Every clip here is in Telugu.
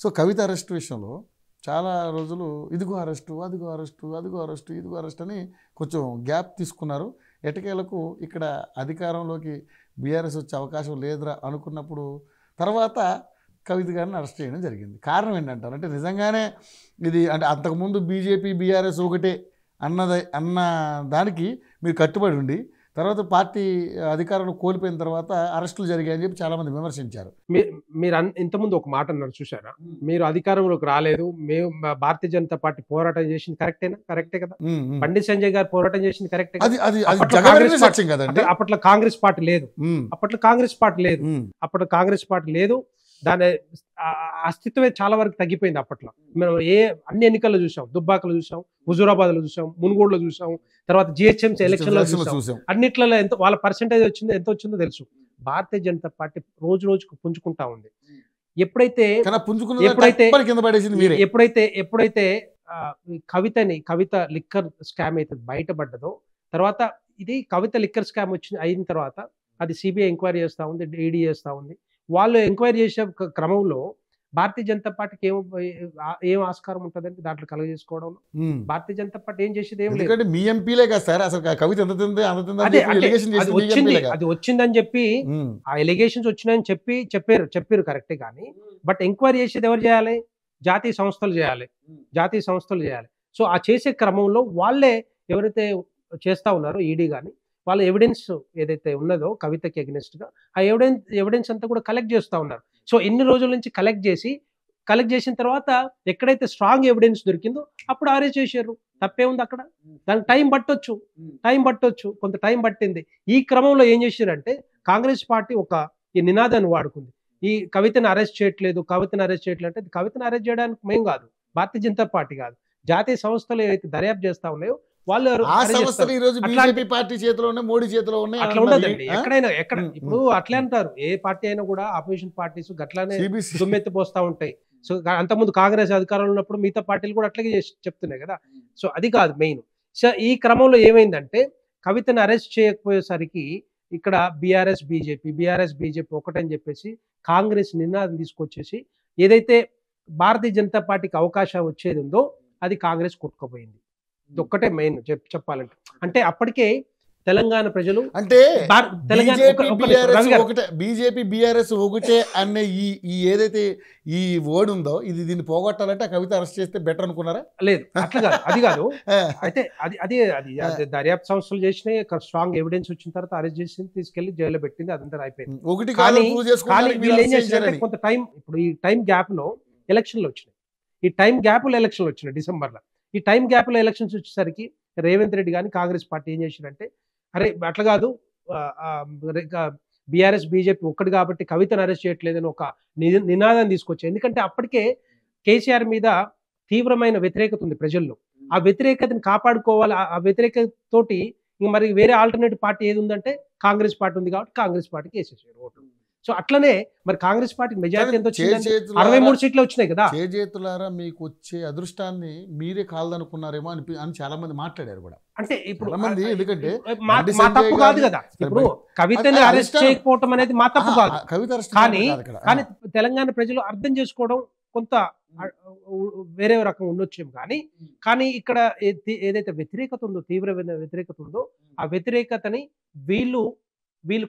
సో కవిత అరెస్ట్ విషయంలో చాలా రోజులు ఇదిగో అరెస్టు, అదిగో అరెస్టు, అదిగో అరెస్టు, ఇదిగో అరెస్ట్ అని కొంచెం గ్యాప్ తీసుకున్నారు. ఎటకేలకు ఇక్కడ అధికారంలోకి బీఆర్ఎస్ వచ్చే అవకాశం లేదురా అనుకున్నప్పుడు తర్వాత కవిత గారిని అరెస్ట్ చేయడం జరిగింది. కారణం ఏంటంటారు? అంటే నిజంగానే ఇది అంటే అంతకుముందు బీజేపీ బీఆర్ఎస్ ఒకటే అన్న దానికి మీరు కట్టుబడి ఉండి తర్వాత పార్టీ అధికారంలో కోల్పోయిన తర్వాత అరెస్టులు జరిగాయని చెప్పి చాలామంది విమర్శించారు. మీరు ఇంతకుముందు ఒక మాట అన్నారు చూసారా, మీరు అధికారంలోకి రాలేదు, మేము భారతీయ జనతా పార్టీ పోరాటం చేసింది కరెక్టేనా? కరెక్టే కదా. బండి సంజయ్ గారు పోరాటం చేసింది కరెక్టే. అప్పట్లో కాంగ్రెస్ పార్టీ లేదు, అప్పట్లో కాంగ్రెస్ పార్టీ లేదు. దాని అస్తిత్వమే చాలా వరకు తగ్గిపోయింది. అప్పట్లో మనం అన్ని ఎన్నికల్లో చూసాం, దుబ్బాకలో చూసాం, హుజూరాబాద్లో చూసాం, మునుగోడులో చూసాం, తర్వాత జిహెచ్ఎంసీ ఎలక్షన్లో చూసాం. అన్నిట్లలో ఎంత వాళ్ళ పర్సెంటేజ్ వచ్చిందో ఎంత వచ్చిందో తెలుసు. భారతీయ జనతా పార్టీ రోజు రోజుకు పుంజుకుంటా ఉంది. ఎప్పుడైతే కవిత లిక్కర్ స్కామ్ అయితే బయటపడ్డదో తర్వాత ఇది కవిత లిక్కర్ స్కామ్ అయిన తర్వాత అది సిబిఐ ఎంక్వైరీ చేస్తూ ఉంది, ఈడీ చేస్తూ ఉంది. వాళ్ళు ఎంక్వైరీ చేసే క్రమంలో భారతీయ జనతా పార్టీకి ఏం ఆస్కారం ఉంటుందంటే దాంట్లో కలగజేసుకోవడం. భారతీయ జనతా పార్టీ ఏం చేసేది ఏం లేదు. మీ ఎంపీలే కదా సార్ అసలు కవిత అది వచ్చిందని చెప్పి ఆ ఎలిగేషన్స్ వచ్చినాయని చెప్పారు కరెక్టే. కానీ బట్ ఎంక్వైరీ చేసేది ఎవరు చేయాలి? జాతీయ సంస్థలు చేయాలి. సో ఆ చేసే క్రమంలో వాళ్ళే ఎవరైతే చేస్తా ఉన్నారో ఈడీ కానీ వాళ్ళ ఎవిడెన్స్ ఏదైతే ఉన్నదో కవితకి అగెనిస్ట్ గా ఆ ఎవిడెన్స్ అంతా కూడా కలెక్ట్ చేస్తూ ఉన్నారు. సో ఎన్ని రోజుల నుంచి కలెక్ట్ చేసిన తర్వాత ఎక్కడైతే స్ట్రాంగ్ ఎవిడెన్స్ దొరికిందో అప్పుడు అరెస్ట్ చేశారు. తప్పే ఉంది అక్కడ? దానికి టైం పట్టొచ్చు, కొంత టైం పట్టింది. ఈ క్రమంలో ఏం చేశారంటే కాంగ్రెస్ పార్టీ ఈ నినాదాన్ని వాడుకుంది, ఈ కవితను అరెస్ట్ చేయట్లేదు అంటే కవితను అరెస్ట్ చేయడానికి మేము కాదు, భారతీయ జనతా పార్టీ కాదు, జాతీయ సంస్థలు ఏవైతే దర్యాప్తు చేస్తా ఉన్నాయో వాళ్ళు పార్టీ చేతిలో ఉన్నాయి, మోడీ చేతిలో ఉన్నాయి. అట్లా ఉండదండి ఎక్కడ. ఇప్పుడు అట్లే అంటారు, ఏ పార్టీ అయినా కూడా ఆపోజిషన్ పార్టీస్ గట్లానే దుమ్మెత్తి పోస్తా ఉంటాయి. సో అంతకుముందు కాంగ్రెస్ అధికారంలో ఉన్నప్పుడు మిగతా పార్టీలు కూడా అట్లాగే చెప్తున్నాయి కదా. సో అది కాదు మెయిన్. సో ఈ క్రమంలో ఏమైందంటే కవితను అరెస్ట్ చేయకపోయేసరికి ఇక్కడ బీఆర్ఎస్ బీజేపీ ఒకటని చెప్పేసి కాంగ్రెస్ నినాదం తీసుకొచ్చేసి ఏదైతే భారతీయ జనతా పార్టీకి అవకాశం వచ్చేది ఉందో అది కాంగ్రెస్ కొట్టుకుపోయింది. ఒక్కటే మెయిన్ చెప్పాలంటే. అంటే అప్పటికే తెలంగాణ ప్రజలు అంటే బీజేపీ బీఆర్ఎస్ ఒకటే అనే ఈ ఏదైతే ఈ వర్డ్ ఉందో దీన్ని పోగొట్టాలంటే కవిత అరెస్ట్ చేస్తే బెటర్ అనుకున్నారా? లేదు, అట్లా కాదు, అది కాదు. అయితే అది దర్యాప్తు సంస్థలు చేసినాయి, స్ట్రాంగ్ ఎవిడెన్స్ వచ్చిన తర్వాత అరెస్ట్ చేసి తీసుకెళ్లి జైల్లో పెట్టింది, అదంతా అయిపోయింది. కానీ వీళ్ళు ఏం చేశారంటే కొంత టైం, ఇప్పుడు ఈ టైం గ్యాప్ లో ఎలక్షన్లు వచ్చినాయి డిసెంబర్లో. ఈ టైం గ్యాప్ లో ఎలక్షన్స్ వచ్చేసరికి రేవంత్ రెడ్డి కానీ కాంగ్రెస్ పార్టీ ఏం చేశారంటే అరే అట్లా కాదు, బీఆర్ఎస్ బీజేపీ ఒక్కటి కాబట్టి కవితను అరెస్ట్ చేయట్లేదని ఒక నినాదాన్ని తీసుకొచ్చాయి. ఎందుకంటే అప్పటికే కేసీఆర్ మీద తీవ్రమైన వ్యతిరేకత ఉంది ప్రజల్లో. ఆ వ్యతిరేకతను కాపాడుకోవాలి. ఆ వ్యతిరేకత తోటి ఇంక మరి వేరే ఆల్టర్నేటివ్ పార్టీ ఏది ఉందంటే కాంగ్రెస్ పార్టీ ఉంది కాబట్టి కాంగ్రెస్ పార్టీకి వేసేసారు ఓట్లు. సో అట్లనే మరి కాంగ్రెస్ పార్టీ మెజారిటీ ఎంత వచ్చింది? 63 సీట్లు వచ్చినాయి కదా. చేతులారా మీకు వచ్చే అదృష్టాన్ని మీరే కాదనుకున్నారేమో అని చాలా మంది మాట్లాడారు కూడా. అంటే ఇప్పుడు ఎందుకంటే మా తప్పు కాదు కదా. ఇప్పుడు కవితని అరెస్ట్ చేయకపోవటం అనేది మా తప్పు కాదు. కానీ తెలంగాణ ప్రజలు అర్థం చేసుకోవడం కొంత వేరే రకం ఉండొచ్చేమో. కానీ ఇక్కడ ఏదైతే వ్యతిరేకత ఉందో, తీవ్రమైన వ్యతిరేకత ఉందో, ఆ వ్యతిరేకతని వీళ్ళు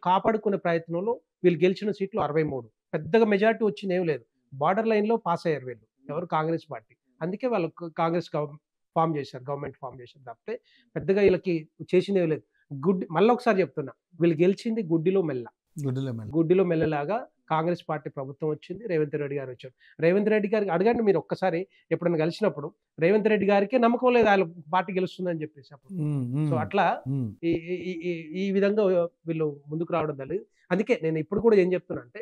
కాపాడుకునే ప్రయత్నంలో వీళ్ళు గెలిచిన సీట్లు 63. పెద్దగా మెజారిటీ వచ్చింది ఏం లేదు. బార్డర్ లైన్ లో పాస్ అయ్యారు వీళ్ళు, ఎవరు కాంగ్రెస్ పార్టీ. అందుకే వాళ్ళు కాంగ్రెస్ గవర్నమెంట్ ఫామ్ చేశారు తప్పితే పెద్దగా వీళ్ళకి చేసింది ఏం లేదు. మళ్ళీ ఒకసారి చెప్తున్నా, వీళ్ళు గెలిచింది గుడ్డిలో మెల్లలాగా కాంగ్రెస్ పార్టీ ప్రభుత్వం వచ్చింది, రేవంత్ రెడ్డి గారు వచ్చారు. రేవంత్ రెడ్డి గారికి అడగండి మీరు ఒక్కసారి, ఎప్పుడైనా కలిసినప్పుడు రేవంత్ రెడ్డి గారికి నమ్మకం లేదు వాళ్ళ పార్టీ గెలుస్తుందని చెప్పేసి అప్పుడు. సో అట్లా ఈ విధంగా వీళ్ళు ముందుకు రావడం తెలియదు. అందుకే నేను ఇప్పుడు కూడా ఏం చెప్తున్నా అంటే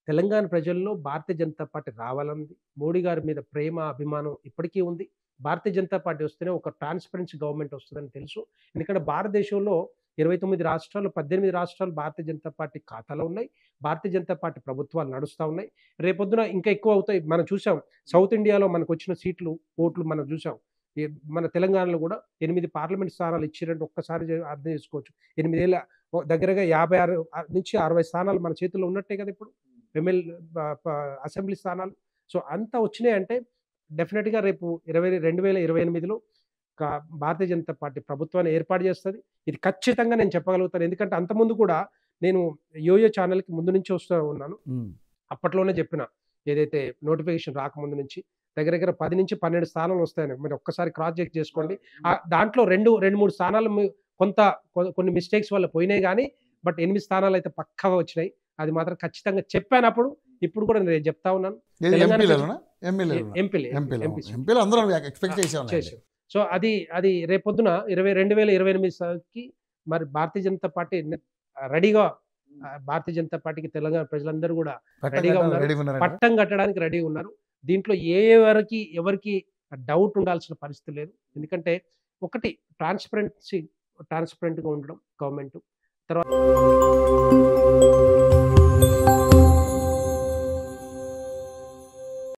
తెలంగాణ ప్రజల్లో భారతీయ జనతా పార్టీ రావాలంది, మోడీ గారి మీద ప్రేమ అభిమానం ఇప్పటికీ ఉంది. భారతీయ జనతా పార్టీ వస్తేనే ఒక ట్రాన్స్పరెన్సీ గవర్నమెంట్ వస్తుందని తెలుసు. ఎందుకంటే భారతదేశంలో 29 రాష్ట్రాలు 18 రాష్ట్రాలు భారతీయ జనతా పార్టీ ఖాతాలో ఉన్నాయి. భారతీయ జనతా పార్టీ ప్రభుత్వాలు నడుస్తూ ఉన్నాయి. రేపొద్దున ఇంకా ఎక్కువ అవుతాయి. మనం చూసాం సౌత్ ఇండియాలో మనకు వచ్చిన ఓట్లు మనం చూసాం. మన తెలంగాణలో కూడా 8 పార్లమెంట్ స్థానాలు ఇచ్చిరంటే ఒక్కసారి అర్థం చేసుకోవచ్చు. 8 ఏళ్ళ దగ్గరగా 56 నుంచి 60 స్థానాలు మన చేతుల్లో ఉన్నట్టే కదా ఇప్పుడు అసెంబ్లీ స్థానాలు. సో అంత వచ్చినాయి అంటే డెఫినెట్గా రేపు 2028లో భారతీయ జనతా పార్టీ ప్రభుత్వాన్ని ఏర్పాటు చేస్తుంది. ఇది ఖచ్చితంగా నేను చెప్పగలుగుతాను. ఎందుకంటే అంతకుముందు కూడా నేను యోయో ఛానల్కి ముందు నుంచి వస్తూ ఉన్నాను. అప్పట్లోనే చెప్పిన, ఏదైతే నోటిఫికేషన్ రాకముందు నుంచి దగ్గర 10 నుంచి 12 స్థానాలు వస్తాయని మీరు ఒక్కసారి క్రాస్ చెక్ చేసుకోండి. దాంట్లో 2-3 స్థానాలు కొన్ని మిస్టేక్స్ వల్ల పోయినాయి కానీ బట్ 8 స్థానాలు అయితే పక్కాగా వచ్చినాయి. అది మాత్రం ఖచ్చితంగా చెప్పానప్పుడు. ఇప్పుడు కూడా నేను చెప్తా ఉన్నాను. సో అది రేపొద్దున 2028కి మరి భారతీయ జనతా పార్టీ రెడీగా, భారతీయ జనతా పార్టీకి తెలంగాణ ప్రజలందరూ కూడా రెడీగా ఉన్నారు, పట్టం కట్టడానికి రెడీగా ఉన్నారు. దీంట్లో ఎవరికి డౌట్ ఉండాల్సిన పరిస్థితి లేదు. ఎందుకంటే ఒకటి ట్రాన్స్పరెంట్గా ఉండడం గవర్నమెంట్, తర్వాత